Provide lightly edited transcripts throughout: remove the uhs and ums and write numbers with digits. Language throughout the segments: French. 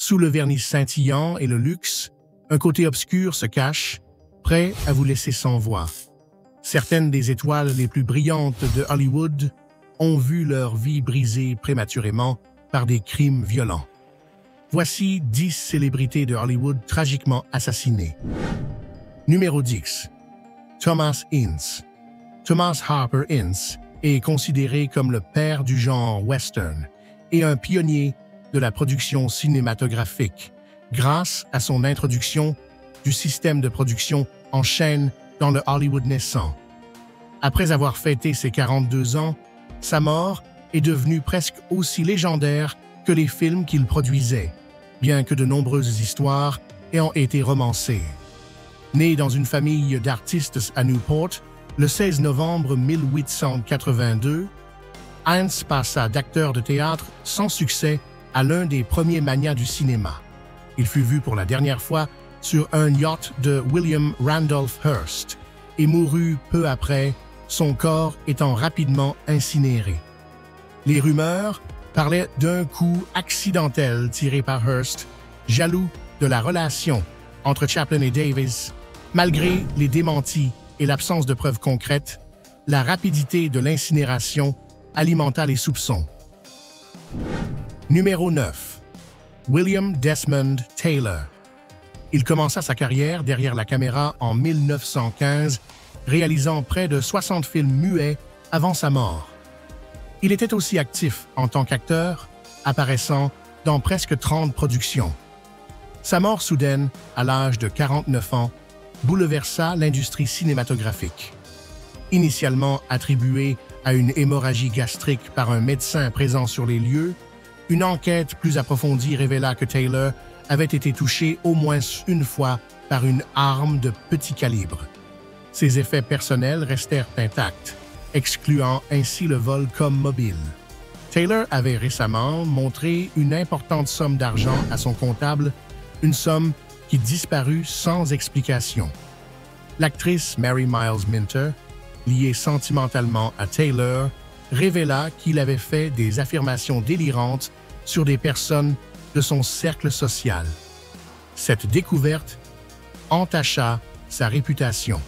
Sous le vernis scintillant et le luxe, un côté obscur se cache, prêt à vous laisser sans voix. Certaines des étoiles les plus brillantes de Hollywood ont vu leur vie brisée prématurément par des crimes violents. Voici 10 célébrités de Hollywood tragiquement assassinées. Numéro 10. Thomas Ince. Thomas Harper Ince est considéré comme le père du genre western et un pionnier de la production cinématographique grâce à son introduction du système de production en chaîne dans le Hollywood naissant. Après avoir fêté ses 42 ans, sa mort est devenue presque aussi légendaire que les films qu'il produisait, bien que de nombreuses histoires ayant été romancées. Né dans une famille d'artistes à Newport, le 16 novembre 1882, Ince passa d'acteur de théâtre sans succès à l'un des premiers magnats du cinéma. Il fut vu pour la dernière fois sur un yacht de William Randolph Hearst et mourut peu après, son corps étant rapidement incinéré. Les rumeurs parlaient d'un coup accidentel tiré par Hearst, jaloux de la relation entre Chaplin et Davis. Malgré les démentis et l'absence de preuves concrètes, la rapidité de l'incinération alimenta les soupçons. Numéro 9. William Desmond Taylor. Il commença sa carrière derrière la caméra en 1915, réalisant près de 60 films muets avant sa mort. Il était aussi actif en tant qu'acteur, apparaissant dans presque 30 productions. Sa mort soudaine, à l'âge de 49 ans, bouleversa l'industrie cinématographique. Initialement attribuée à une hémorragie gastrique par un médecin présent sur les lieux, une enquête plus approfondie révéla que Taylor avait été touché au moins une fois par une arme de petit calibre. Ses effets personnels restèrent intacts, excluant ainsi le vol comme mobile. Taylor avait récemment montré une importante somme d'argent à son comptable, une somme qui disparut sans explication. L'actrice Mary Miles Minter, liée sentimentalement à Taylor, révéla qu'il avait fait des affirmations délirantes sur des personnes de son cercle social. Cette découverte entacha sa réputation.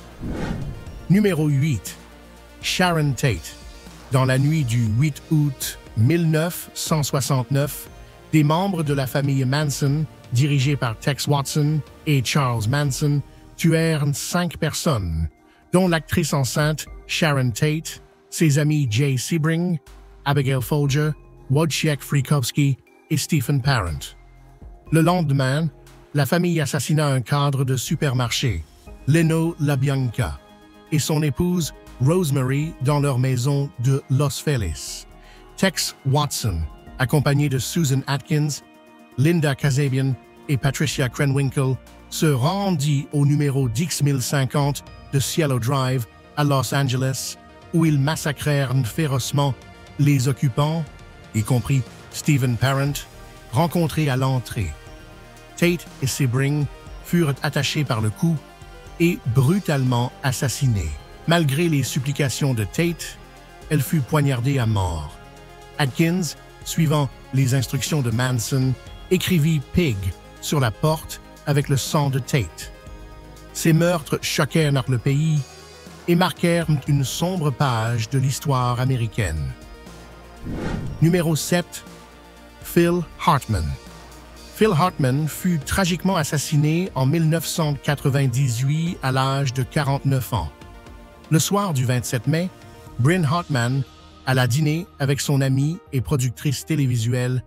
Numéro 8. Sharon Tate. Dans la nuit du 8 août 1969, des membres de la famille Manson, dirigés par Tex Watson et Charles Manson, tuèrent 5 personnes, dont l'actrice enceinte Sharon Tate, ses amis Jay Sebring, Abigail Folger, Wojciech Frykowski et Stephen Parent. Le lendemain, la famille assassina un cadre de supermarché, Leno LaBianca, et son épouse Rosemary dans leur maison de Los Feliz. Tex Watson, accompagné de Susan Atkins, Linda Kasabian et Patricia Krenwinkel, se rendit au numéro 10050 de Cielo Drive à Los Angeles, où ils massacrèrent férocement les occupants, y compris Stephen Parent, rencontrés à l'entrée. Tate et Sebring furent attachés par le cou et brutalement assassinés. Malgré les supplications de Tate, elle fut poignardée à mort. Atkins, suivant les instructions de Manson, écrivit « Pig » sur la porte avec le sang de Tate. Ces meurtres choquèrent le pays et marquèrent une sombre page de l'histoire américaine. Numéro 7. Phil Hartman. Phil Hartman fut tragiquement assassiné en 1998 à l'âge de 49 ans. Le soir du 27 mai, Bryn Hartman alla dîner avec son amie et productrice télévisuelle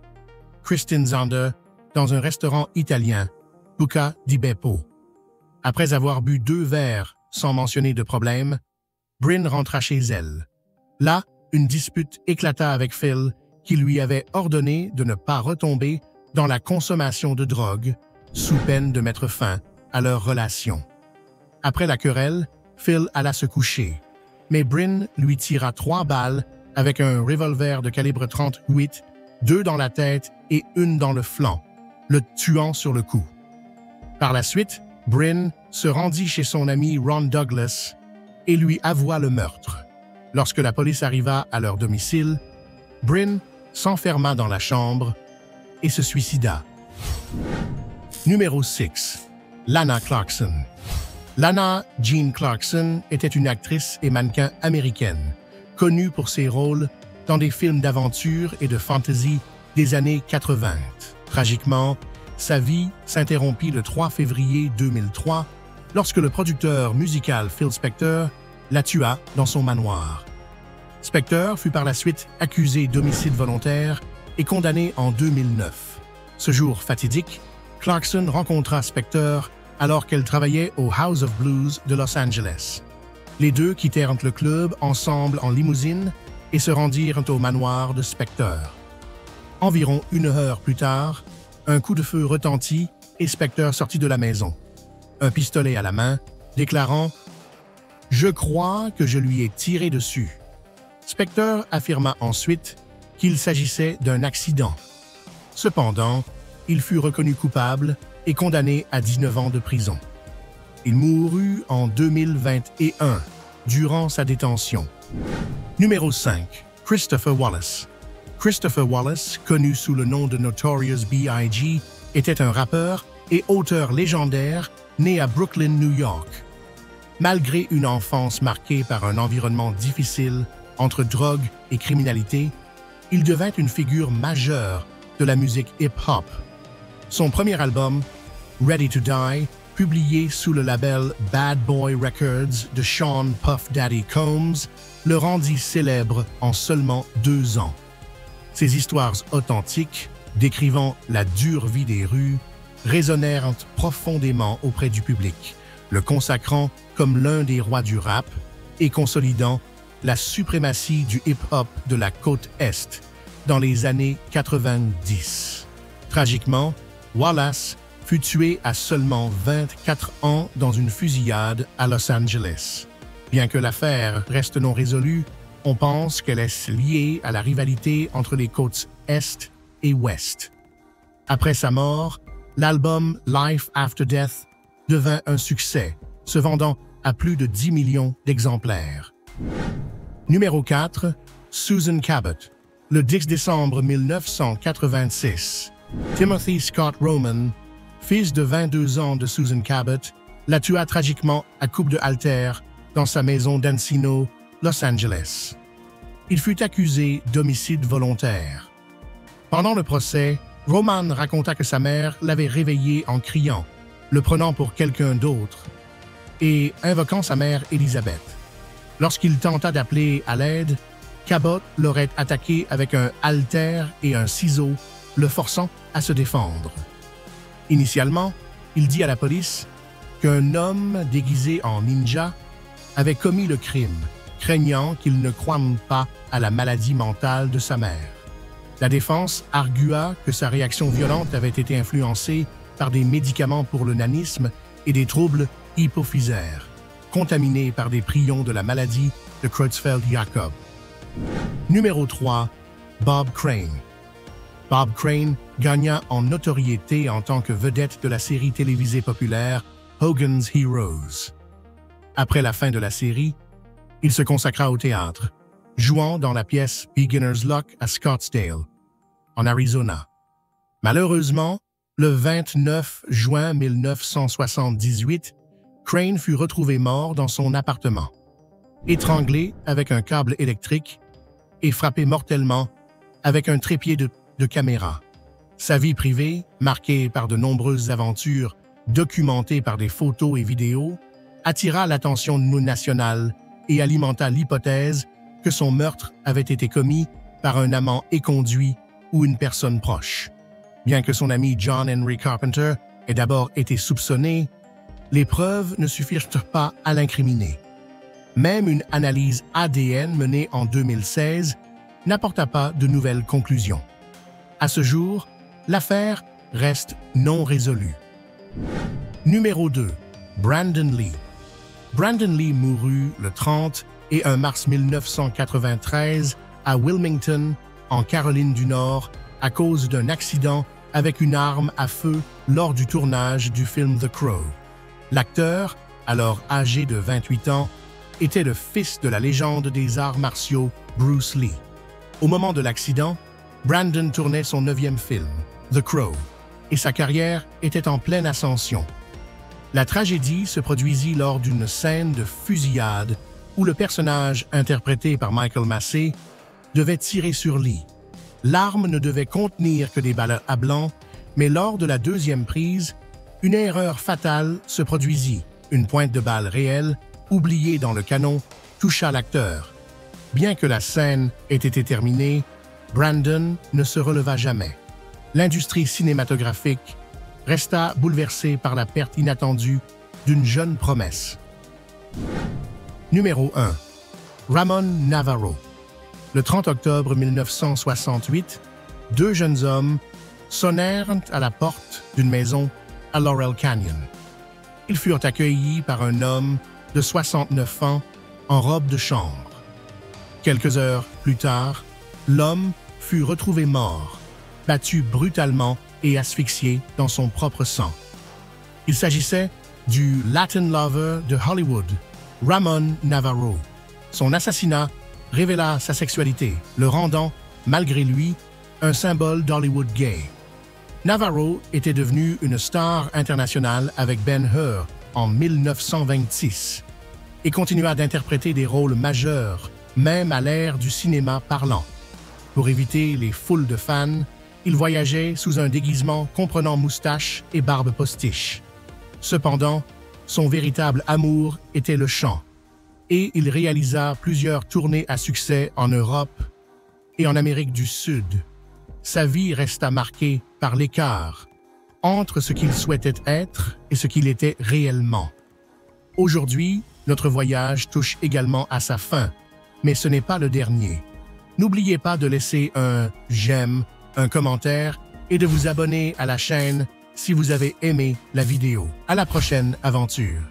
Kristen Zander dans un restaurant italien, Buca di Beppo. Après avoir bu 2 verres sans mentionner de problème, Bryn rentra chez elle. Là, une dispute éclata avec Phil, qui lui avait ordonné de ne pas retomber dans la consommation de drogue, sous peine de mettre fin à leur relation. Après la querelle, Phil alla se coucher, mais Bryn lui tira 3 balles avec un revolver de calibre 38, 2 dans la tête et 1 dans le flanc, le tuant sur le coup. Par la suite, Bryn se rendit chez son ami Ron Douglas et lui avoua le meurtre. Lorsque la police arriva à leur domicile, Bryn s'enferma dans la chambre et se suicida. Numéro 6. Lana Clarkson. Lana Jean Clarkson était une actrice et mannequin américaine, connue pour ses rôles dans des films d'aventure et de fantasy des années 80. Tragiquement, sa vie s'interrompit le 3 février 2003 lorsque le producteur musical Phil Spector la tua dans son manoir. Spector fut par la suite accusé d'homicide volontaire et condamné en 2009. Ce jour fatidique, Clarkson rencontra Spector alors qu'elle travaillait au House of Blues de Los Angeles. Les deux quittèrent le club ensemble en limousine et se rendirent au manoir de Spector. Environ 1 heure plus tard, un coup de feu retentit et Spector sortit de la maison, un pistolet à la main, déclarant « Je crois que je lui ai tiré dessus ». Spector affirma ensuite qu'il s'agissait d'un accident. Cependant, il fut reconnu coupable et condamné à 19 ans de prison. Il mourut en 2021, durant sa détention. Numéro 5. Christopher Wallace. Christopher Wallace, connu sous le nom de Notorious B.I.G., était un rappeur et auteur légendaire né à Brooklyn, New York. Malgré une enfance marquée par un environnement difficile entre drogue et criminalité, il devint une figure majeure de la musique hip-hop. Son premier album, Ready to Die, publié sous le label Bad Boy Records de Sean Puff Daddy Combs, le rendit célèbre en seulement 2 ans. Ces histoires authentiques, décrivant la dure vie des rues, résonnèrent profondément auprès du public, le consacrant comme l'un des rois du rap et consolidant la suprématie du hip-hop de la côte Est dans les années 90. Tragiquement, Wallace fut tué à seulement 24 ans dans une fusillade à Los Angeles. Bien que l'affaire reste non résolue, on pense qu'elle est liée à la rivalité entre les côtes Est et Ouest. Après sa mort, l'album Life After Death devint un succès, se vendant à plus de 10 millions d'exemplaires. Numéro 4. Susan Cabot. Le 10 décembre 1986, Timothy Scott Roman, fils de 22 ans de Susan Cabot, la tua tragiquement à coups de halter dans sa maison d'Encino, Los Angeles. Il fut accusé d'homicide volontaire. Pendant le procès, Roman raconta que sa mère l'avait réveillé en criant, le prenant pour quelqu'un d'autre, et invoquant sa mère Elizabeth. Lorsqu'il tenta d'appeler à l'aide, Cabot l'aurait attaqué avec un halter et un ciseau, le forçant à se défendre. Initialement, il dit à la police qu'un homme déguisé en ninja avait commis le crime, craignant qu'il ne croie pas à la maladie mentale de sa mère. La défense argua que sa réaction violente avait été influencée par des médicaments pour le nanisme et des troubles hypophysaires, contaminés par des prions de la maladie de Creutzfeldt-Jakob. Numéro 3. Bob Crane. Bob Crane gagna en notoriété en tant que vedette de la série télévisée populaire Hogan's Heroes. Après la fin de la série, il se consacra au théâtre, jouant dans la pièce Beginner's Luck à Scottsdale, en Arizona. Malheureusement, le 29 juin 1978, Crane fut retrouvé mort dans son appartement, étranglé avec un câble électrique et frappé mortellement avec un trépied de caméra. Sa vie privée, marquée par de nombreuses aventures documentées par des photos et vidéos, attira l'attention nationale et alimenta l'hypothèse que son meurtre avait été commis par un amant éconduit ou une personne proche. Bien que son ami John Henry Carpenter ait d'abord été soupçonné, les preuves ne suffirent pas à l'incriminer. Même une analyse ADN menée en 2016 n'apporta pas de nouvelles conclusions. À ce jour, l'affaire reste non résolue. Numéro 2. Brandon Lee. Brandon Lee mourut le 30 et 1 mars 1993 à Wilmington, en Caroline du Nord, à cause d'un accident avec une arme à feu lors du tournage du film The Crow. L'acteur, alors âgé de 28 ans, était le fils de la légende des arts martiaux Bruce Lee. Au moment de l'accident, Brandon tournait son 9e film, The Crow. et sa carrière était en pleine ascension. La tragédie se produisit lors d'une scène de fusillade où le personnage interprété par Michael Massey devait tirer sur Lee. L'arme ne devait contenir que des balles à blanc, mais lors de la deuxième prise, une erreur fatale se produisit. Une pointe de balle réelle, oubliée dans le canon, toucha l'acteur. Bien que la scène ait été terminée, Brandon ne se releva jamais. L'industrie cinématographique resta bouleversée par la perte inattendue d'une jeune promesse. Numéro 1. Ramon Navarro. Le 30 octobre 1968, deux jeunes hommes sonnèrent à la porte d'une maison à Laurel Canyon. Ils furent accueillis par un homme de 69 ans en robe de chambre. Quelques heures plus tard, l'homme fut retrouvé mort, battu brutalement et asphyxié dans son propre sang. Il s'agissait du Latin Lover de Hollywood, Ramon Navarro. Son assassinat révéla sa sexualité, le rendant, malgré lui, un symbole d'Hollywood gay. Navarro était devenu une star internationale avec Ben-Hur en 1926 et continua d'interpréter des rôles majeurs, même à l'ère du cinéma parlant. Pour éviter les foules de fans, il voyageait sous un déguisement comprenant moustache et barbe postiche. Cependant, son véritable amour était le chant, et il réalisa plusieurs tournées à succès en Europe et en Amérique du Sud. Sa vie resta marquée par l'écart entre ce qu'il souhaitait être et ce qu'il était réellement. Aujourd'hui, notre voyage touche également à sa fin, mais ce n'est pas le dernier. N'oubliez pas de laisser un j'aime, un commentaire et de vous abonner à la chaîne si vous avez aimé la vidéo. À la prochaine aventure.